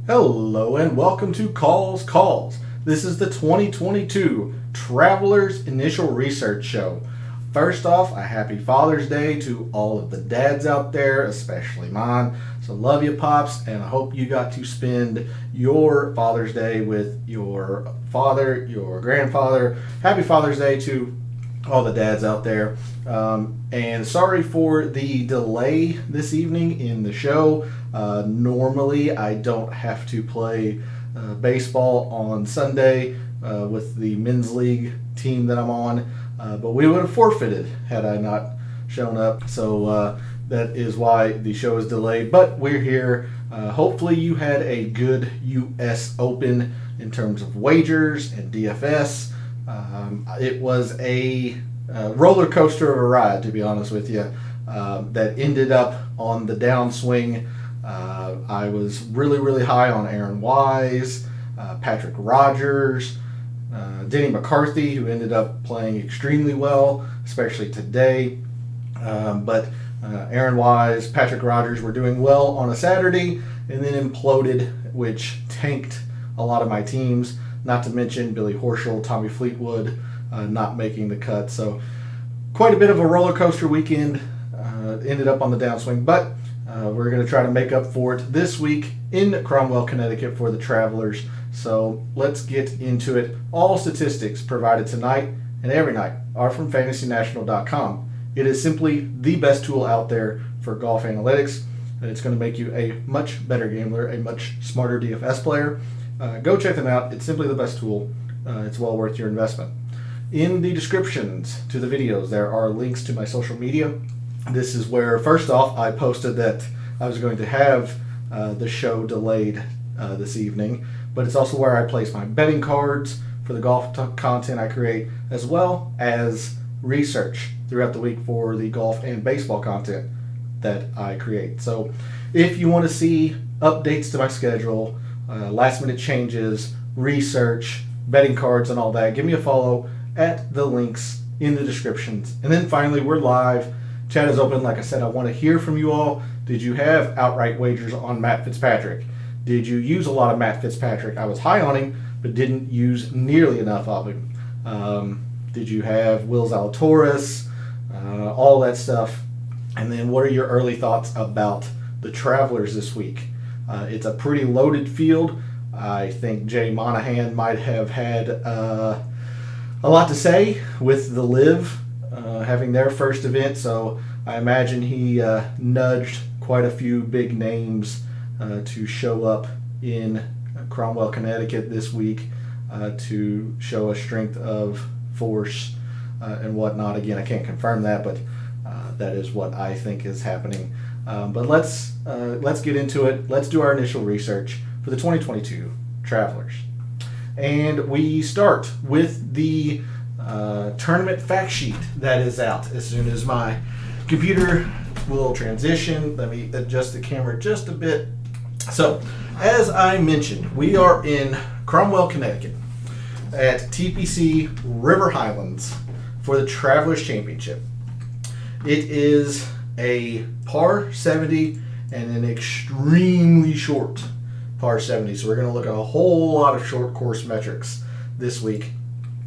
Hello and welcome to Calls. This is the 2022 Travelers Initial Research Show. First off, a happy Father's Day to all of the dads out there, especially mine. So love you, Pops, and I hope you got to spend your Father's Day with your father, your grandfather. Happy Father's Day to all the dads out there. And sorry for the delay this evening in the show. Normally, I don't have to play baseball on Sunday with the men's league team that I'm on, but we would have forfeited had I not shown up. So that is why the show is delayed. But we're here. Hopefully, you had a good U.S. Open in terms of wagers and DFS. It was a roller coaster of a ride, to be honest with you, that ended up on the downswing. I was really high on Aaron Wise, Patrick Rogers, Denny McCarthy, who ended up playing extremely well, especially today. But Aaron Wise, Patrick Rogers were doing well on a Saturday and then imploded, which tanked a lot of my teams. Not to mention Billy Horschel, Tommy Fleetwood not making the cut. So quite a bit of a roller coaster weekend. Ended up on the downswing, but we're going to try to make up for it this week in Cromwell, Connecticut for the Travelers. So let's get into it. All statistics provided tonight and every night are from fantasynational.com. It is simply the best tool out there for golf analytics, and it's going to make you a much better gambler, a much smarter DFS player. Go check them out. It's simply the best tool. It's well worth your investment. In the descriptions to the videos, there are links to my social media. This is where, first off, I posted that I was going to have the show delayed this evening, but it's also where I place my betting cards for the golf content I create, as well as research throughout the week for the golf and baseball content that I create. So if you want to see updates to my schedule, last minute changes, research, betting cards, and all that, give me a follow at the links in the descriptions. And then finally, we're live. Chat is open. Like I said, I want to hear from you all. Did you have outright wagers on Matt Fitzpatrick? Did you use a lot of Matt Fitzpatrick? I was high on him, but didn't use nearly enough of him. Did you have Will Zalatoris? All that stuff. And then what are your early thoughts about the Travelers this week? It's a pretty loaded field. I think Jay Monahan might have had a lot to say with the Live having their first event, so I imagine he nudged quite a few big names to show up in Cromwell, Connecticut this week to show a strength of force and whatnot. Again, I can't confirm that, but that is what I think is happening. But let's get into it. Let's do our initial research for the 2022 Travelers. And we start with the tournament fact sheet that is out. As soon as my computer will transition, let me adjust the camera just a bit. So, as I mentioned, we are in Cromwell, Connecticut at TPC River Highlands for the Travelers Championship. It is a par 70 and an extremely short par 70. So we're going to look at a whole lot of short course metrics this week.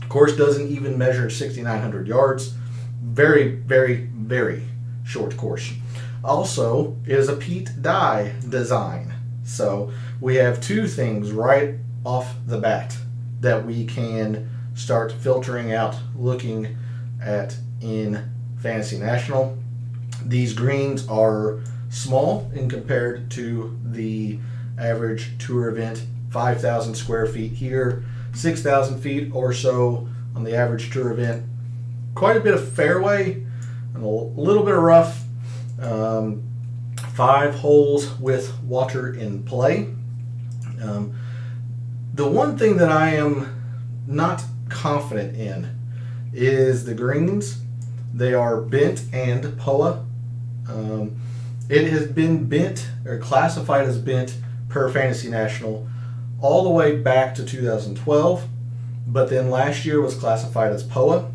Course doesn't even measure 6,900 yards. Very short course. Also, it is a Pete Dye design. So we have two things right off the bat that we can start filtering out, looking at in Fantasy National. These greens are small in compared to the average tour event, 5,000 square feet here, 6,000 feet or so on the average tour event. Quite a bit of fairway and a little bit of rough. 5 holes with water in play. The one thing that I am not confident in is the greens. They are bent and POA. It has been bent or classified as bent per Fantasy National all the way back to 2012, but then last year was classified as POA.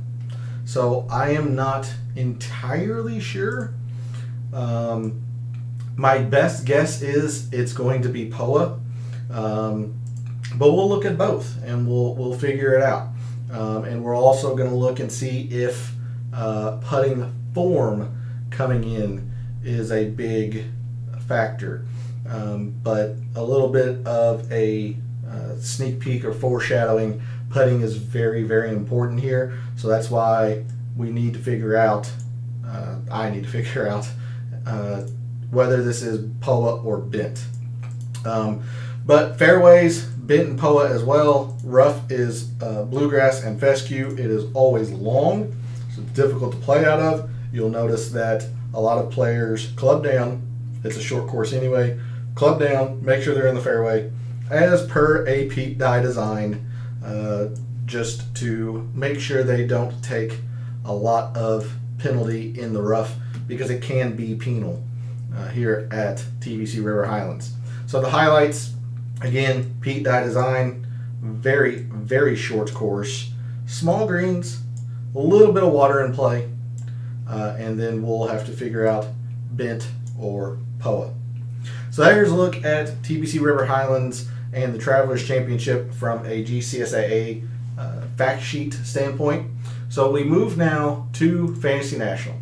So I am not entirely sure. My best guess is it's going to be POA. But we'll look at both and we'll figure it out. And we're also going to look and see if putting form coming in is a big factor. But a little bit of a sneak peek or foreshadowing, putting is very, very important here. So that's why we need to figure out, I need to figure out whether this is POA or bent. But fairways, bent and POA as well. Rough is bluegrass and fescue. It is always long, so it's difficult to play out of. You'll notice that a lot of players club down. It's a short course anyway. Club down, make sure they're in the fairway, as per a Pete Dye design, just to make sure they don't take a lot of penalty in the rough, because it can be penal here at TVC River Highlands. So the highlights, again, Pete Dye design, very, very short course, small greens, a little bit of water in play, and then we'll have to figure out bent or POA. So here's a look at TVC River Highlands and the Travelers Championship from a GCSAA fact sheet standpoint. So we move now to Fantasy National,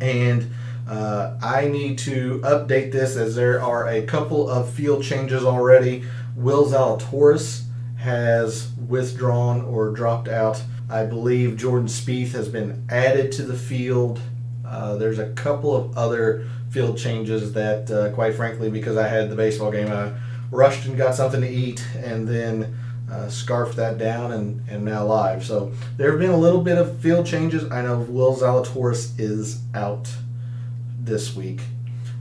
and I need to update this as there are a couple of field changes already. Will Zalatoris has withdrawn or dropped out. I believe Jordan Spieth has been added to the field. There's a couple of other field changes that, quite frankly, because I had the baseball game, I rushed and got something to eat and then scarfed that down and now live. So there have been a little bit of field changes. I know Will Zalatoris is out this week.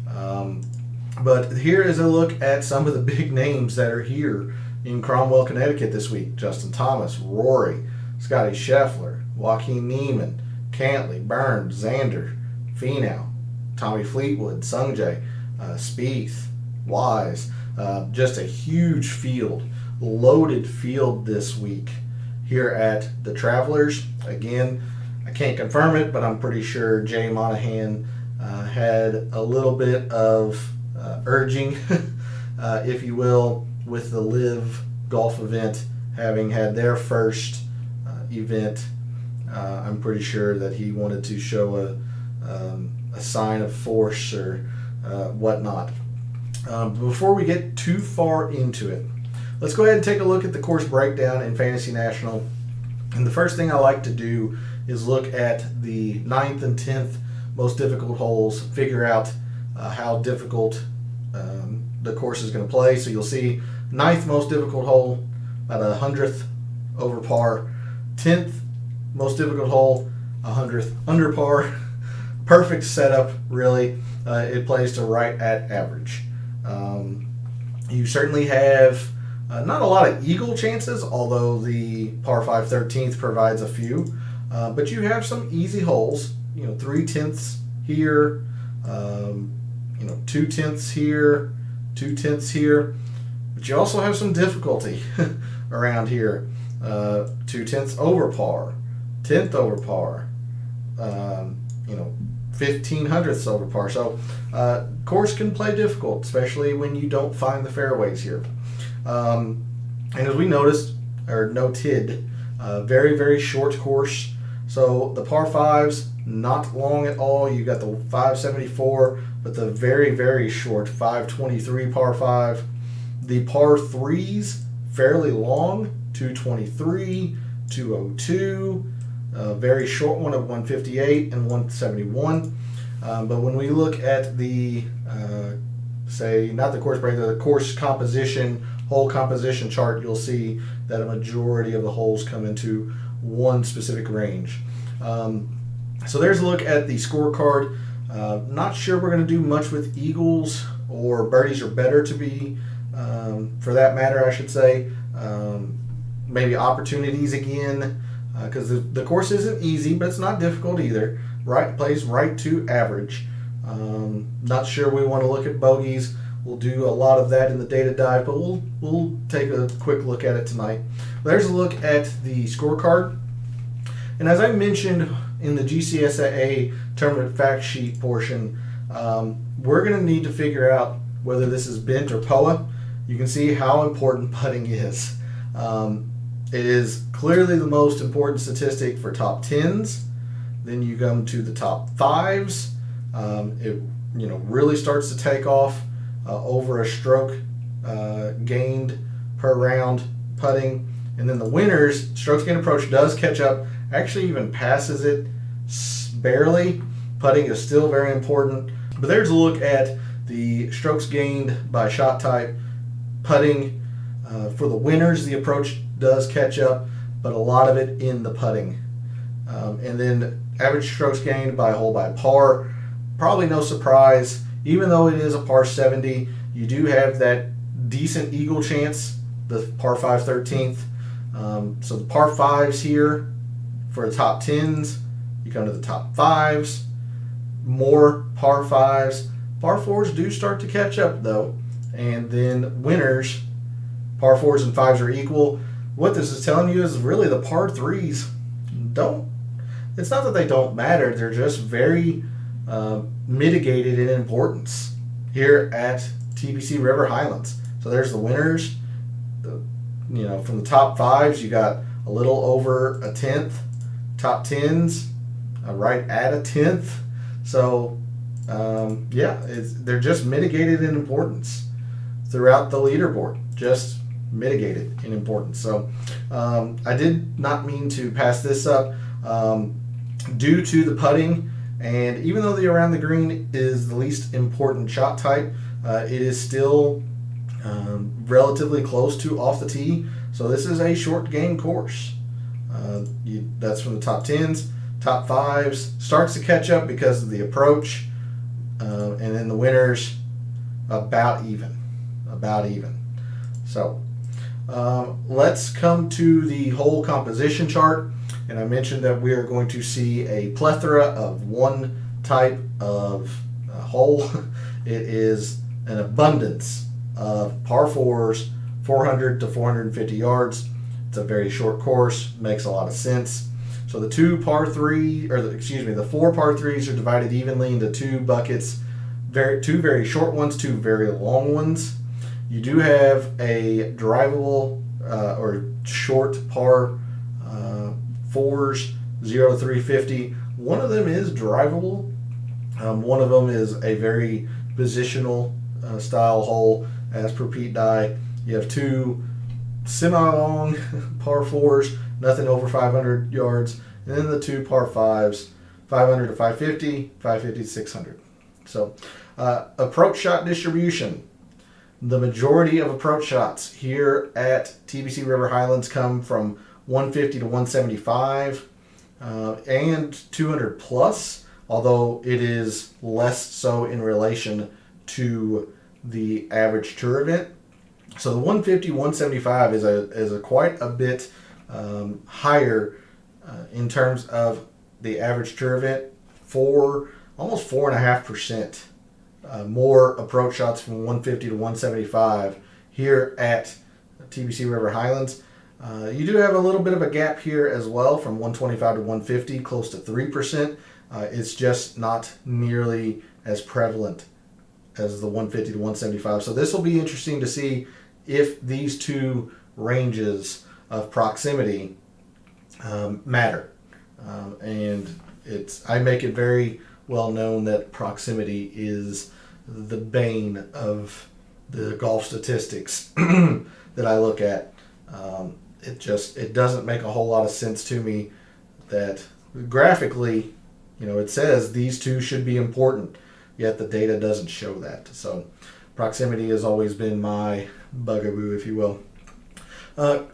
But here is a look at some of the big names that are here in Cromwell, Connecticut this week. Justin Thomas, Rory, Scotty Scheffler, Joaquin Niemann, Cantley, Burns, Xander, Finau, Tommy Fleetwood, Sungjae, Spieth, Wise. Just a huge field, loaded field this week here at the Travelers. Again, I can't confirm it, but I'm pretty sure Jay Monahan had a little bit of urging, if you will, with the Live golf event having had their first event. I'm pretty sure that he wanted to show a sign of force or whatnot. Before we get too far into it, let's go ahead and take a look at the course breakdown in Fantasy National. And the first thing I like to do is look at the 9th and 10th most difficult holes, figure out how difficult the course is going to play. So you'll see 9th most difficult hole, about 100th over par. 10th most difficult hole, 100th under par. Perfect setup, really. It plays to right at average. You certainly have not a lot of eagle chances, although the par 5 13th provides a few. But you have some easy holes, 3/10 here, 2/10 here, 2/10 here. But you also have some difficulty around here. 2/10 over par, 10th over par, 1500ths over par. So course can play difficult, especially when you don't find the fairways here. And as we noted, very, very short course. So the par 5s, not long at all. You got the 574, but the very, very short 523 par 5. The par 3s, fairly long, 223, 202. Very short one of 158 and 171. But when we look at the, not the course break, the course composition, hole composition chart, you'll see that a majority of the holes come into one specific range. So there's a look at the scorecard. Not sure we're going to do much with eagles or birdies or better to be, for that matter, I should say. Maybe opportunities again, because the course isn't easy, but it's not difficult either. Right, plays right to average. Not sure we want to look at bogeys. We'll do a lot of that in the data dive, but we'll take a quick look at it tonight. There's a look at the scorecard. And as I mentioned in the GCSAA tournament fact sheet portion, we're going to need to figure out whether this is bent or POA. you can see how important putting is. It is clearly the most important statistic for top 10s. Then you come to the top 5s. It really starts to take off over a stroke gained per round putting. And then the winners, strokes gained approach does catch up, actually even passes it barely. Putting is still very important. But there's a look at the strokes gained by shot type. Putting for the winners, the approach does catch up, but a lot of it in the putting. And then average strokes gained by hole by par, probably no surprise. Even though it is a par 70, you do have that decent eagle chance, the par 5 13th. So the par 5s here for the top 10s, you come to the top 5s, more par 5s. Par 4s do start to catch up though. And then winners, par 4s and 5s are equal. What this is telling you is really the par 3s don't, it's not that they don't matter, they're just very mitigated in importance here at TPC River Highlands. So there's the winners. From the top 5s, you got a little over a 10th. Top 10s, right at a 10th. So, they're just mitigated in importance throughout the leaderboard. Just mitigated in importance. So, I did not mean to pass this up. Due to the putting, and even though the around the green is the least important shot type, it is still relatively close to off the tee. So this is a short game course. That's from the top 10s. Top 5s starts to catch up because of the approach, and then the winners about even. So let's come to the hole composition chart. And I mentioned that we are going to see a plethora of one type of hole. It is an abundance of par 4s, 400 to 450 yards. It's a very short course, makes a lot of sense. So the the 4 par 3s are divided evenly into two buckets, two very short ones, two very long ones. You do have a drivable or short par 4s, 0 to 350. One of them is drivable. One of them is a very positional style hole, as per Pete Dye. You have two semi-long par 4s, nothing over 500 yards, and then the two par 5s, 500 to 550, 550 to 600. So, approach shot distribution. The majority of approach shots here at TPC River Highlands come from 150 to 175 and 200 plus, although it is less so in relation to the average tour event. So the 150, 175 is a quite a bit higher in terms of the average tour event, almost 4.5% more approach shots from 150 to 175 here at TPC River Highlands. You do have a little bit of a gap here as well from 125 to 150, close to 3%. It's just not nearly as prevalent as the 150 to 175. So this will be interesting to see if these two ranges of proximity matter. And I make it very well known that proximity is the bane of the golf statistics that I look at. It doesn't make a whole lot of sense to me that graphically, it says these two should be important, yet the data doesn't show that. So proximity has always been my bugaboo, if you will.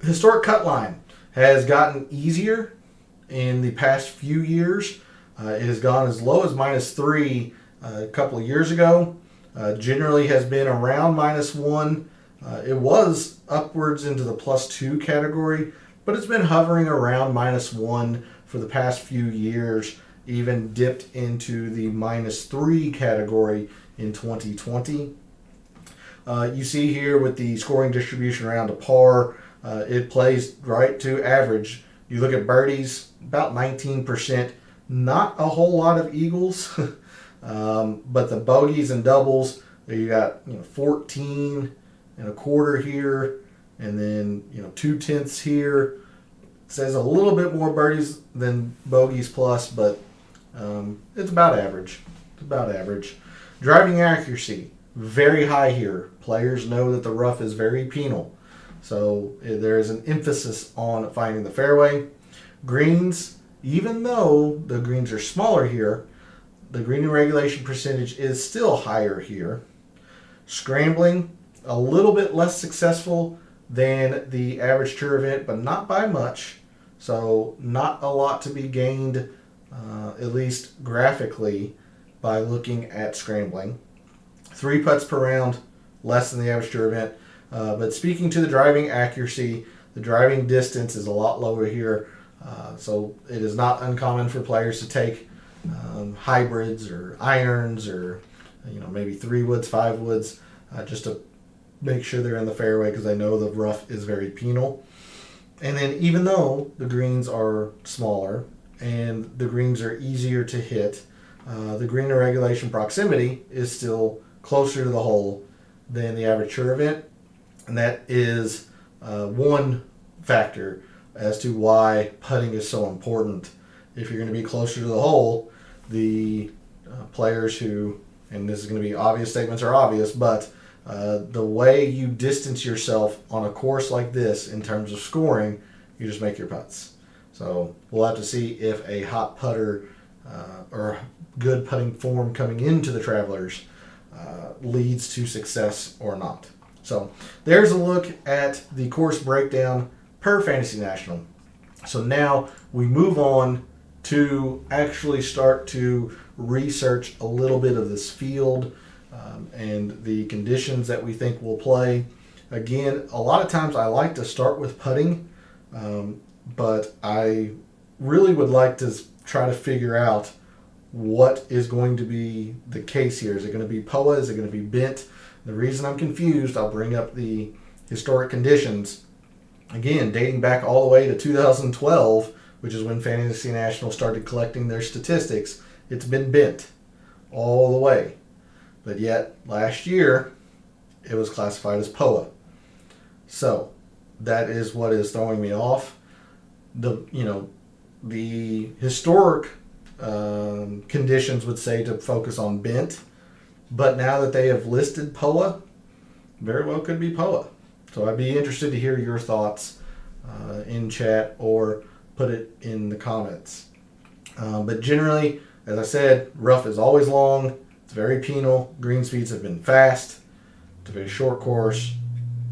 Historic cut line has gotten easier in the past few years. It has gone as low as -3 a couple of years ago. Generally has been around -1. It was upwards into the +2 category, but it's been hovering around -1 for the past few years, even dipped into the -3 category in 2020. You see here with the scoring distribution around a par, it plays right to average. You look at birdies, about 19%, not a whole lot of eagles, but the bogeys and doubles, you got 14, and a quarter here, and then 2/10 here. It says a little bit more birdies than bogeys plus, but it's about average. It's about average. Driving accuracy, very high here. Players know that the rough is very penal, so there is an emphasis on finding the fairway. Greens, even though the greens are smaller here, the green regulation percentage is still higher here. Scrambling, a little bit less successful than the average tour event, but not by much. So not a lot to be gained, at least graphically, by looking at scrambling. 3 putts per round, less than the average tour event. But speaking to the driving accuracy, the driving distance is a lot lower here. So it is not uncommon for players to take hybrids or irons or maybe 3 woods, 5 woods, just to make sure they're in the fairway because they know the rough is very penal. And then even though the greens are smaller and the greens are easier to hit, the green to regulation proximity is still closer to the hole than the average tour event. And that is one factor as to why putting is so important. If you're going to be closer to the hole, the players who, and this is going to be obvious statements are obvious, but the way you distance yourself on a course like this in terms of scoring, you just make your putts. So we'll have to see if a hot putter or good putting form coming into the Travelers leads to success or not. So there's a look at the course breakdown per Fantasy National. So now we move on to actually start to research a little bit of this field and the conditions that we think will play. Again, a lot of times I like to start with putting, but I really would like to try to figure out what is going to be the case here. Is it going to be POA? Is it going to be bent? The reason I'm confused, I'll bring up the historic conditions. Again, dating back all the way to 2012, which is when Fantasy National started collecting their statistics, it's been bent all the way. But yet, last year, it was classified as POA. So, that is what is throwing me off. The historic conditions would say to focus on bent, but now that they have listed POA, very well could be POA. So I'd be interested to hear your thoughts in chat or put it in the comments. But generally, as I said, rough is always long. It's very penal. Green speeds have been fast. It's a very short course.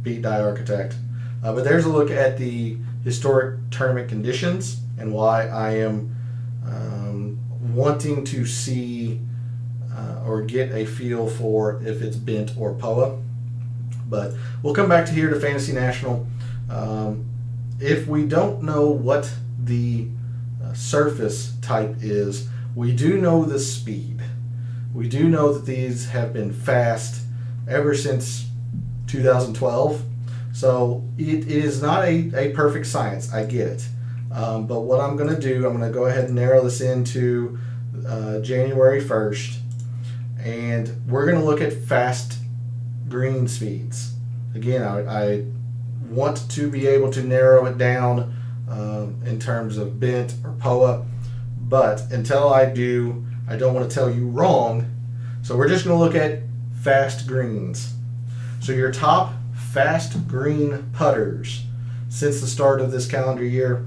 Beat Die Architect. But there's a look at the historic tournament conditions and why I am wanting to see or get a feel for if it's bent or POA. But we'll come back to here to Fantasy National. If we don't know what the surface type is, we do know the speed. We do know that these have been fast ever since 2012. So it is not a perfect science. I get it. But what I'm going to do, I'm going to go ahead and narrow this into January 1st. And we're going to look at fast green speeds. Again, I want to be able to narrow it down in terms of bent or POA. But until I do, I don't want to tell you wrong. So we're just going to look at fast greens. So your top fast green putters since the start of this calendar year,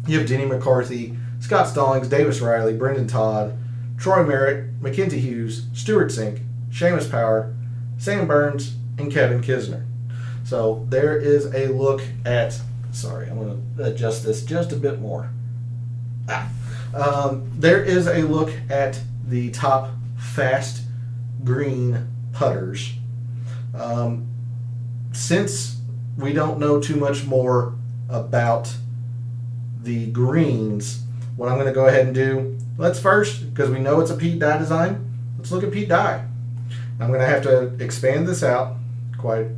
you have Denny McCarthy, Scott Stallings, Davis Riley, Brendan Todd, Troy Merritt, Mackenzie Hughes, Stuart Sink, Seamus Power, Sam Burns, and Kevin Kisner. So there is a look at, sorry, I'm going to adjust this just a bit more. There is a look at the top fast green putters. Since we don't know too much more about the greens, what I'm going to go ahead and do, let's first, because we know it's a Pete Dye design, let's look at Pete Dye. I'm going to have to expand this out quite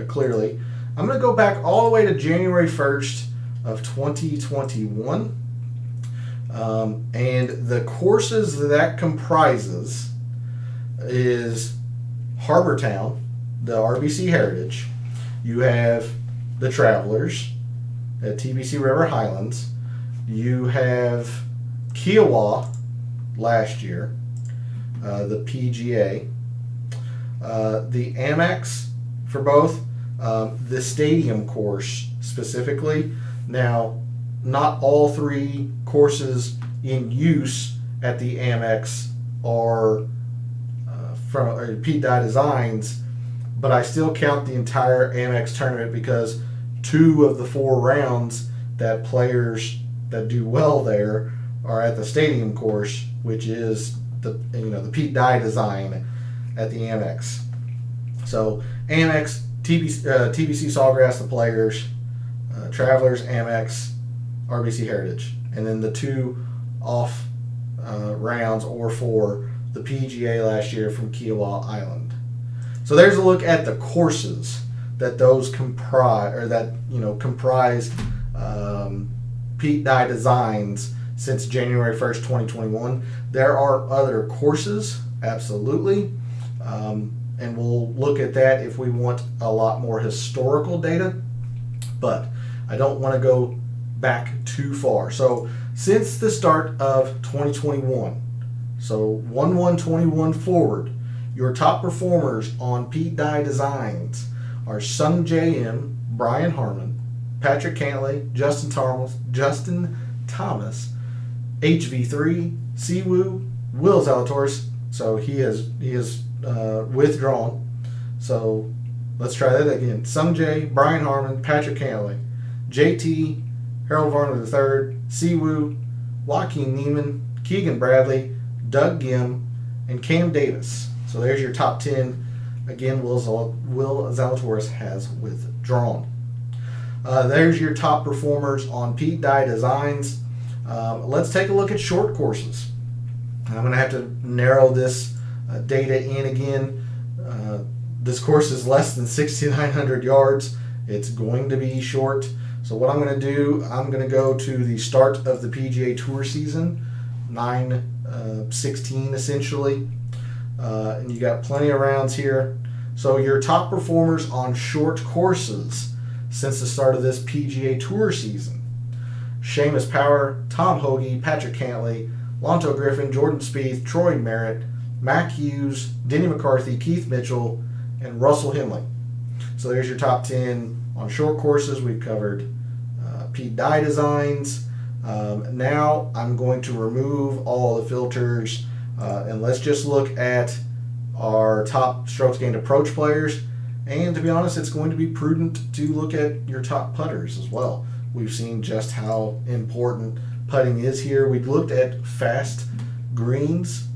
clearly. I'm going to go back all the way to January 1st of 2021. And the courses that comprises is Harbortown, the RBC Heritage, You have the Travelers at TBC River Highlands. You have Kiowa last year, the PGA, the Amex for both, the Stadium course specifically. Now, not all three courses in use at the Amex are from Pete Dye Designs, but I still count the entire Amex tournament because 2 of the 4 rounds that players that do well there are at the Stadium course, which is the Pete Dye Design at the Amex. So Amex, TBC Sawgrass, the Players, Travelers, Amex, RBC Heritage, and then the 2 off rounds or 4, the PGA last year from Kiowa Island. So there's a look at the courses that those comprise, or that comprise Pete Dye Designs since January 1st, 2021. There are other courses, absolutely, and we'll look at that if we want a lot more historical data, but I don't want to go back too far. So since the start of 2021, so 1/1/21 forward, your top performers on Pete Dye Designs are Sung J M, Brian Harmon, Patrick Cantley, Justin Thomas, HV3, Siwoo, Will Zalatoris. So he has withdrawn. So let's try that again. Sung J, Brian Harmon, Patrick Cantley, JT, Harold Varner III, Siwoo, Joaquin Neiman, Keegan Bradley, Doug Gim, and Cam Davis. So there's your top 10. Again, Will Zalatoris has withdrawn. There's your top performers on Pete Dye Designs. Let's take a look at short courses. I'm going to have to narrow this data in again. This course is less than 6,900 yards. It's going to be short. So what I'm going to do, I'm going to go to the start of the PGA Tour season, 9/16 essentially. And you got plenty of rounds here. So your top performers on short courses since the start of this PGA Tour season: Seamus Power, Tom Hoagie, Patrick Cantley, Lonto Griffin, Jordan Spieth, Troy Merritt, Mac Hughes, Denny McCarthy, Keith Mitchell, and Russell Henley. So there's your top 10 on short courses. We've covered Pete Dye Designs. Now I'm going to remove all the filters and let's just look at our top strokes gained approach players. And to be honest, it's going to be prudent to look at your top putters as well. We've seen just how important putting is here. We've looked at fast greens,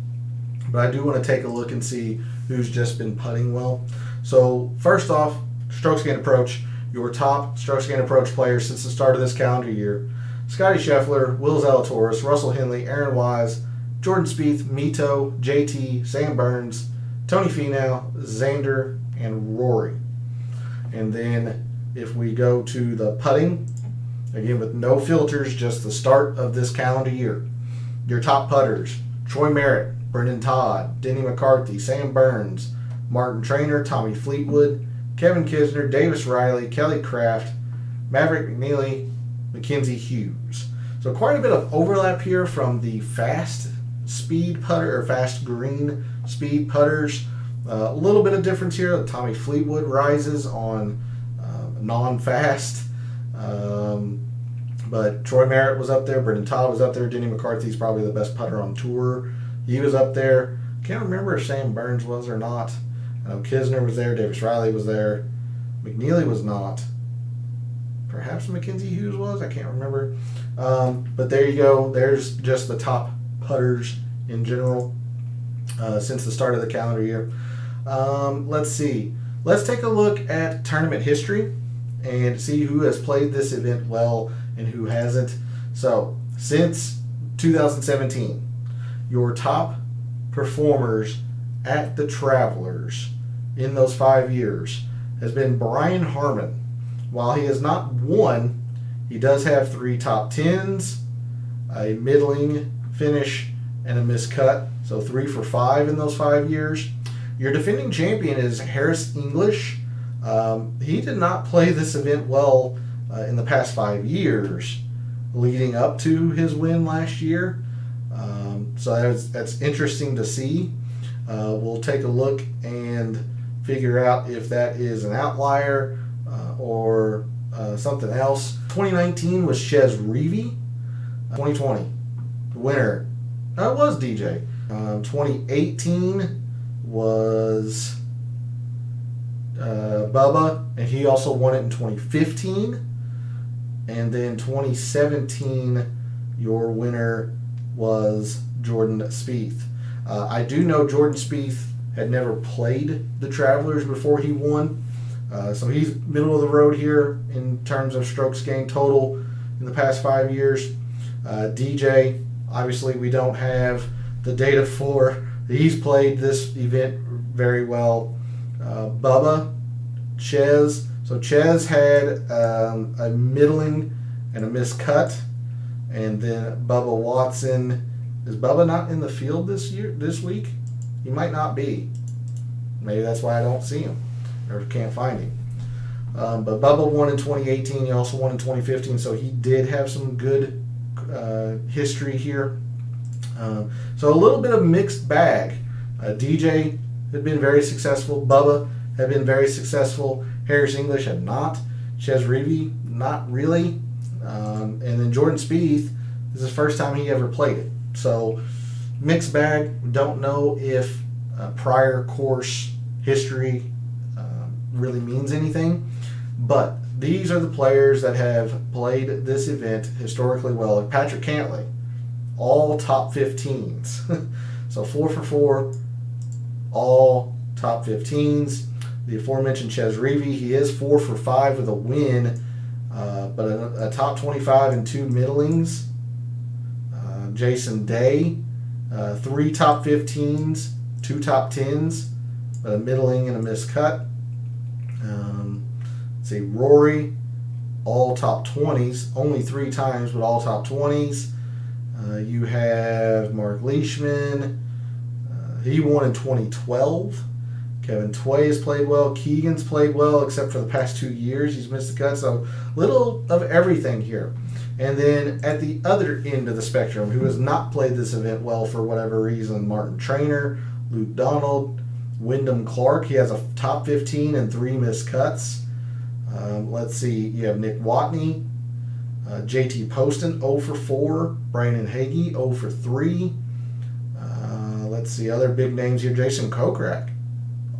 but I do want to take a look and see who's just been putting well. So first off, strokes gained approach. Your top strokes gained approach players since the start of this calendar year: Scotty Scheffler, Will Zalatoris, Russell Henley, Aaron Wise, Jordan Spieth, Mito, JT, Sam Burns, Tony Finau, Xander, and Rory. And then if we go to the putting, again with no filters, just the start of this calendar year, your top putters: Troy Merritt, Brendan Todd, Denny McCarthy, Sam Burns, Martin Traynor, Tommy Fleetwood, Kevin Kisner, Davis Riley, Kelly Craft, Maverick McNeely, Mackenzie Hughes. So quite a bit of overlap here from the fast speed putter or fast green speed putters. A little bit of difference here. Tommy Fleetwood rises on non-fast. But Troy Merritt was up there. Brendan Todd was up there. Denny McCarthy's probably the best putter on tour. He was up there. Can't remember if Sam Burns was or not. I know Kisner was there. Davis Riley was there. McNeely was not. Perhaps Mackenzie Hughes was. I can't remember. But there you go. There's just the top putters in general since the start of the calendar year. Let's see. Let's take a look at tournament history and see who has played this event well and who hasn't. So since 2017, your top performers at the Travelers in those 5 years has been Brian Harmon. While he has not won, he does have 3 top 10s, a middling finish, and a miscut. So 3 for 5 in those 5 years. Your defending champion is Harris English. He did not play this event well in the past 5 years leading up to his win last year. So that's interesting to see. We'll take a look and figure out if that is an outlier or something else. 2019 was Chez Reavie. 2020, the winner, it was DJ. 2018 was Bubba, and he also won it in 2015. And then 2017, your winner was Jordan Spieth. I do know Jordan Spieth had never played the Travelers before he won. So he's middle of the road here in terms of strokes gained total in the past 5 years. DJ, obviously we don't have the data for. He's played this event very well. Bubba, Chez. So Chez had a middling and a miscut. And then Bubba Watson. Is Bubba not in the field this week? He might not be. Maybe that's why I don't see him or can't find him. But Bubba won in 2018. He also won in 2015. So he did have some good history here. So a little bit of mixed bag. DJ had been very successful. Bubba had been very successful. Harris English had not. Chez Reavie, not really. And then Jordan Spieth, this is the first time he ever played it. So mixed bag. Don't know if prior course history really means anything. But these are the players that have played this event historically well. Like Patrick Cantlay, all top 15s. So 4 for 4, all top 15s. The aforementioned Chez Reavie, he is 4 for 5 with a win, but a top 25 and 2 middlings. Jason Day, 3 top 15s, 2 top 10s, but a middling and a miscut. See, Rory, all top 20s, only 3 times, but all top 20s. You have Mark Leishman. He won in 2012. Kevin Tway has played well. Keegan's played well, except for the past 2 years. He's missed the cut, so little of everything here. And then at the other end of the spectrum, who has not played this event well for whatever reason, Martin Trainer, Luke Donald, Wyndham Clark. He has a top 15 and 3 missed cuts. Let's see, you have Nick Watney, JT Poston, 0 for 4, Brandon Hagee, 0 for 3. Let's see, other big names here, Jason Kokrak,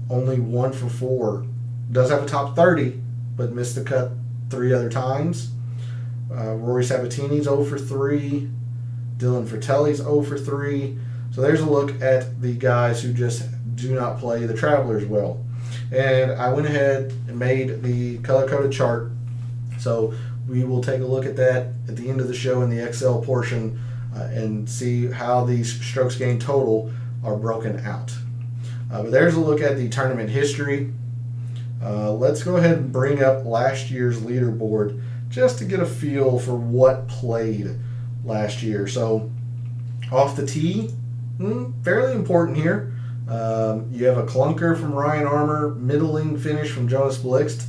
only 1 for 4. Does have a top 30, but missed the cut 3 other times. Rory Sabatini's 0 for 3. Dylan Fratelli's 0 for 3. So there's a look at the guys who just do not play the Travelers well. And I went ahead and made the color-coded chart. So we will take a look at that at the end of the show in the Excel portion and see how these strokes gained total are broken out. But there's a look at the tournament history. Let's go ahead and bring up last year's leaderboard just to get a feel for what played last year. So off the tee, fairly important here. You have a clunker from Ryan Armour, middling finish from Jonas Blixt,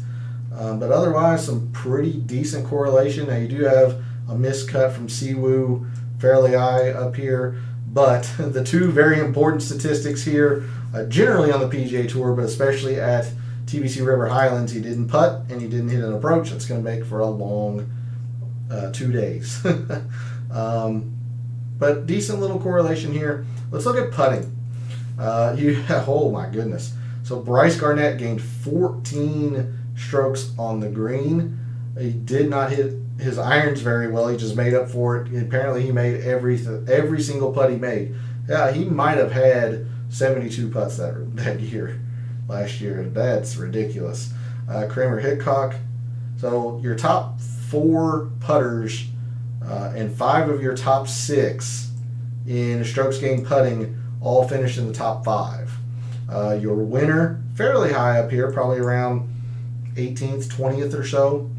but otherwise some pretty decent correlation. Now you do have a miscut from Siwoo, fairly high up here, but the 2 very important statistics here, generally on the PGA Tour, but especially at TBC River Highlands, he didn't putt and he didn't hit an approach. That's going to make for a long 2 days. But decent little correlation here. Let's look at putting. Oh my goodness. So Bryce Garnett gained 14 strokes on the green. He did not hit his irons very well. He just made up for it. Apparently he made every single putt he made. Yeah, he might have had 72 putts that year, last year. That's ridiculous. Kramer Hickok. So your top 4 putters and 5 of your top 6 in strokes gained putting all finished in the top 5. Your winner, fairly high up here, probably around 18th, 20th or so.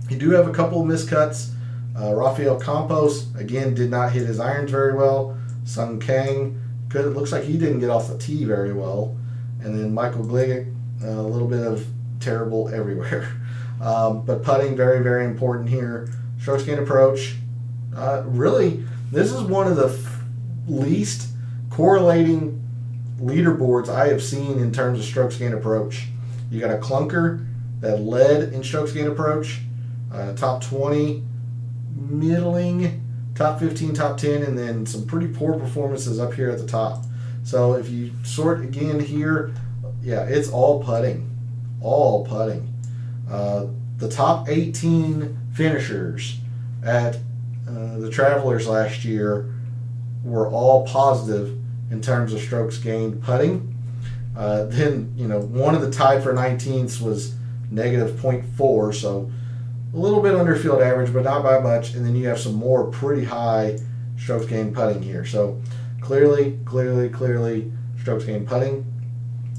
You do have a couple of miscuts. Rafael Campos, again, did not hit his irons very well. Sung Kang, it looks like he didn't get off the tee very well. And then Michael Gligic, a little bit of terrible everywhere. But putting, very, very important here. Strokes gained approach. Really, this is one of the least correlating leaderboards I have seen in terms of strokes gained approach. You got a clunker that led in strokes gained approach, top 20, middling, top 15, top 10, and then some pretty poor performances up here at the top. So if you sort again here, yeah, it's all putting. All putting. The top 18 finishers at the Travelers last year were all positive in terms of strokes gained putting. Then, one of the tied for 19th was negative 0.4, so a little bit under field average, but not by much. And then you have some more pretty high strokes gained putting here. So clearly, strokes gained putting.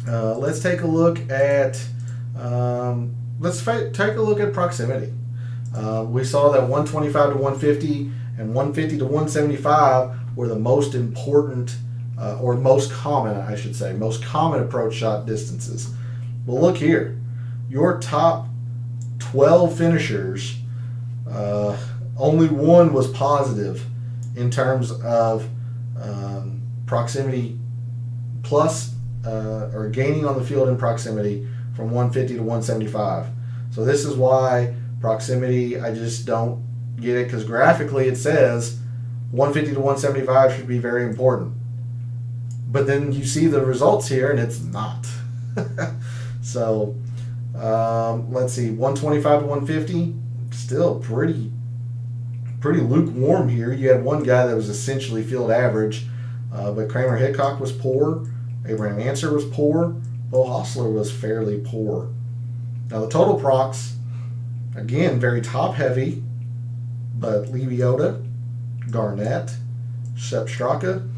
Let's take a look at proximity. We saw that 125 to 150 and 150 to 175 were the most important, or most common, I should say, most common approach shot distances. Well, look here. Your top 12 finishers, only one was positive in terms of proximity plus or gaining on the field in proximity from 150 to 175. So this is why proximity, I just don't get it, because graphically it says 150 to 175 should be very important. But then you see the results here and it's not. So let's see, 125 to 150, still pretty lukewarm here. You had one guy that was essentially field average, but Kramer Hickok was poor, Abraham Answer was poor, Bo Hostler was fairly poor. Now the total procs, again, very top heavy, but Lebiota, Garnett, Sepp Straka,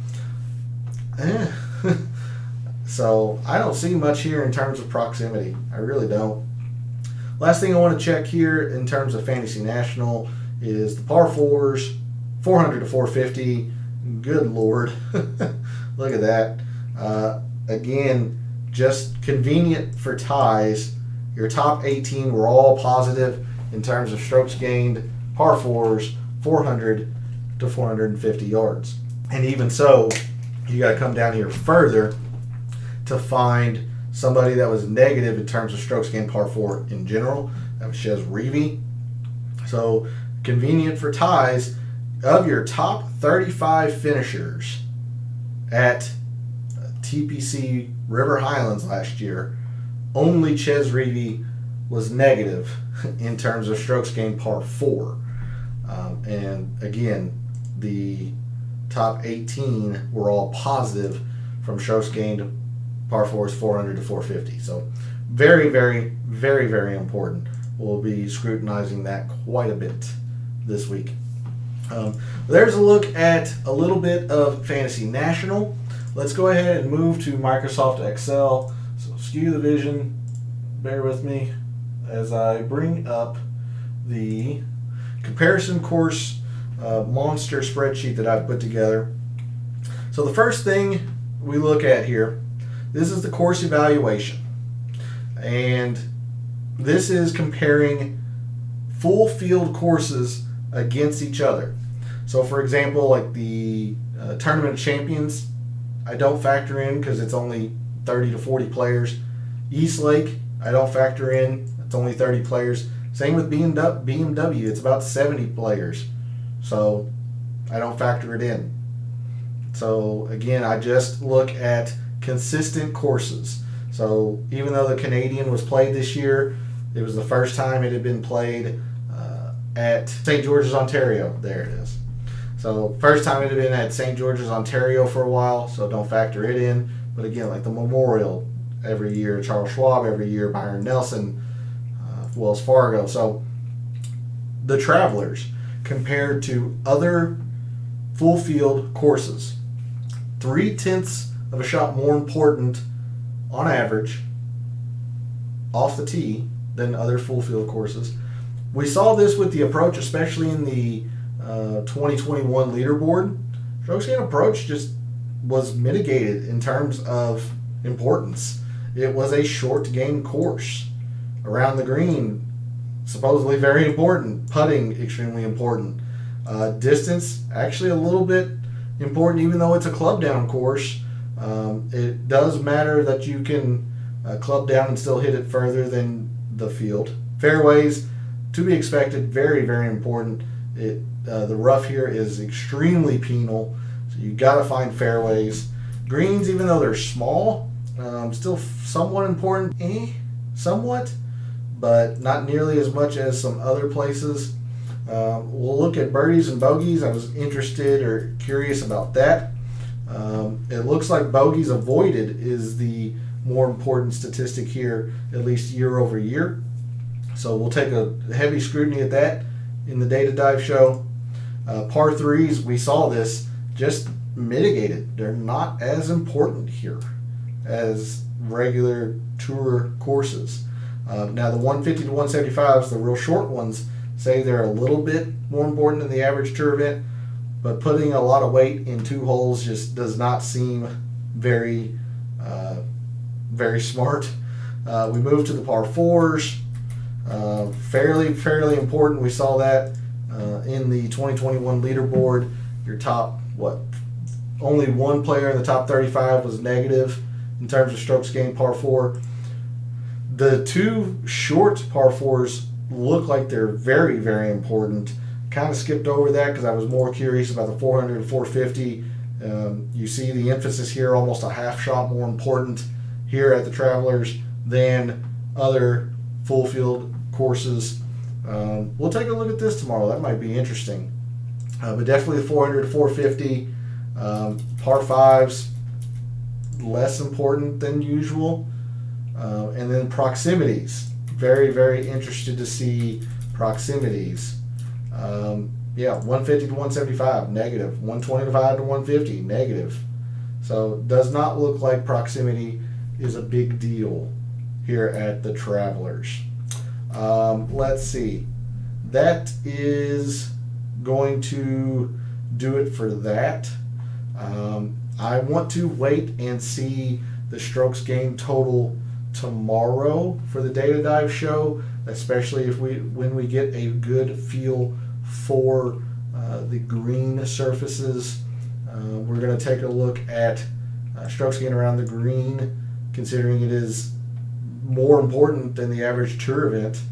So I don't see much here in terms of proximity. I really don't. Last thing I want to check here in terms of Fantasy National is the par fours, 400 to 450. Good Lord. Look at that. Again, just convenient for ties. Your top 18 were all positive in terms of strokes gained, par fours, 400 to 450 yards. And even so, you got to come down here further to find somebody that was negative in terms of strokes gained par four in general. That was Chez Reavie. So convenient for ties. Of your top 35 finishers at TPC River Highlands last year, only Chez Reavie was negative in terms of strokes gained par four. And again, the top 18 were all positive from strokes gained par fours 400 to 450. So very, very, very, very important. We'll be scrutinizing that quite a bit this week. There's a look at a little bit of Fantasy National. Let's go ahead and move to Microsoft Excel. So skew the vision, bear with me as I bring up the comparison course monster spreadsheet that I've put together. So the first thing we look at here, this is the course evaluation. And this is comparing full field courses against each other. So for example, like the Tournament of Champions, I don't factor in because it's only 30 to 40 players. East Lake, I don't factor in. It's only 30 players. Same with BMW. It's about 70 players. So I don't factor it in. So again, I just look at consistent courses. So even though the Canadian was played this year, it was the first time it had been played at St. George's, Ontario. There it is. So first time it had been at St. George's, Ontario for a while, so don't factor it in. But again, like the Memorial every year, Charles Schwab every year, Byron Nelson, Wells Fargo. So the Travelers compared to other full field courses, 0.3 of a shot more important on average off the tee than other full field courses. We saw this with the approach, especially in the 2021 leaderboard. Strokes gained approach just was mitigated in terms of importance. It was a short game course. Around the green, supposedly very important. Putting, extremely important. Distance, actually a little bit important, even though it's a club down course. It does matter that you can club down and still hit it further than the field. Fairways, to be expected, very, very important. The rough here is extremely penal, so you got to find fairways. Greens, even though they're small, still somewhat important, somewhat, but not nearly as much as some other places. We'll look at birdies and bogeys. I was interested or curious about that. It looks like bogeys avoided is the more important statistic here, at least year over year. So we'll take a heavy scrutiny at that in the Data Dive show. Par threes, we saw this, just mitigated. They're not as important here as regular tour courses. Now the 150 to 175s, the real short ones, say they're a little bit more important than the average tour event, but putting a lot of weight in 2 holes just does not seem very smart. We move to the par fours. Fairly important. We saw that in the 2021 leaderboard. Your top, only one player in the top 35 was negative in terms of strokes gained par 4. The 2 short par 4s look like they're very, very important. Kind of skipped over that because I was more curious about the 400 and 450. You see the emphasis here, almost a half shot more important here at the Travelers than other full field courses. We'll take a look at this tomorrow. That might be interesting. But definitely the 400 to 450. Par 5s, less important than usual. And then proximities. Very, very interested to see proximities. 150 to 175, negative. 125 to 150, negative. So does not look like proximity is a big deal here at the Travelers. Let's see. That is going to do it for that. I want to wait and see the strokes gained total tomorrow for the Data Dive show, especially when we get a good feel for the green surfaces. We're going to take a look at strokes gained around the green, considering it is more important than the average tour event.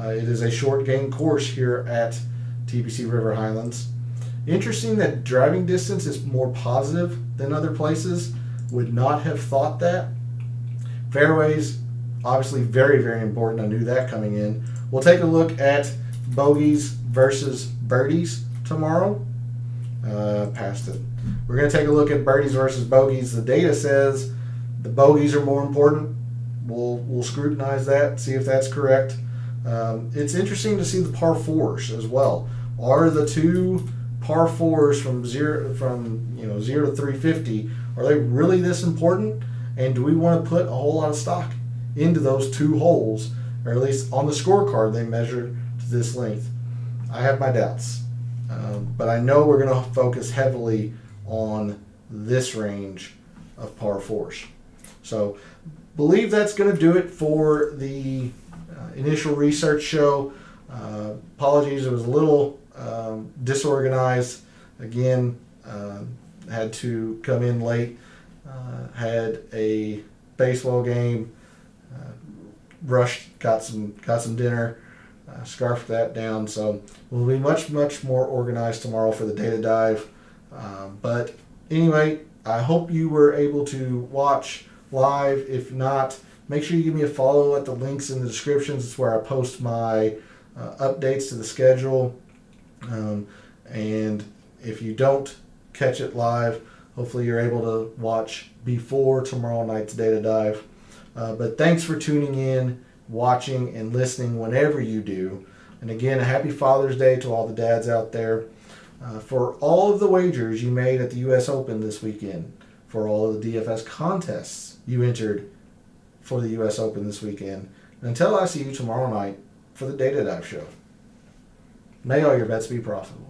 It is a short game course here at TPC River Highlands. Interesting that driving distance is more positive than other places. Would not have thought that. Fairways, obviously very, very important. I knew that coming in. We'll take a look at bogeys versus birdies tomorrow. Past it. We're going to take a look at birdies versus bogeys. The data says the bogeys are more important. We'll scrutinize that, see if that's correct. It's interesting to see the par 4s as well. Are the 2 par 4s from 0 to 350, are they really this important? And do we want to put a whole lot of stock into those 2 holes, or at least on the scorecard they measure to this length? I have my doubts, but I know we're going to focus heavily on this range of par 4s. So believe that's going to do it for the initial research show. Apologies, it was a little disorganized. Again, had to come in late. Had a baseball game. Rushed, got some dinner. Scarfed that down. So we'll be much more organized tomorrow for the Data Dive. But anyway, I hope you were able to watch live. If not, make sure you give me a follow at the links in the descriptions. It's where I post my updates to the schedule. And if you don't catch it live, hopefully you're able to watch before tomorrow night's Data Dive. But thanks for tuning in, watching, and listening whenever you do. And again, a happy Father's Day to all the dads out there. For all of the wagers you made at the U.S. Open this weekend, for all of the DFS contests you entered for the U.S. Open this weekend, and until I see you tomorrow night for the Data Dive show, may all your bets be profitable.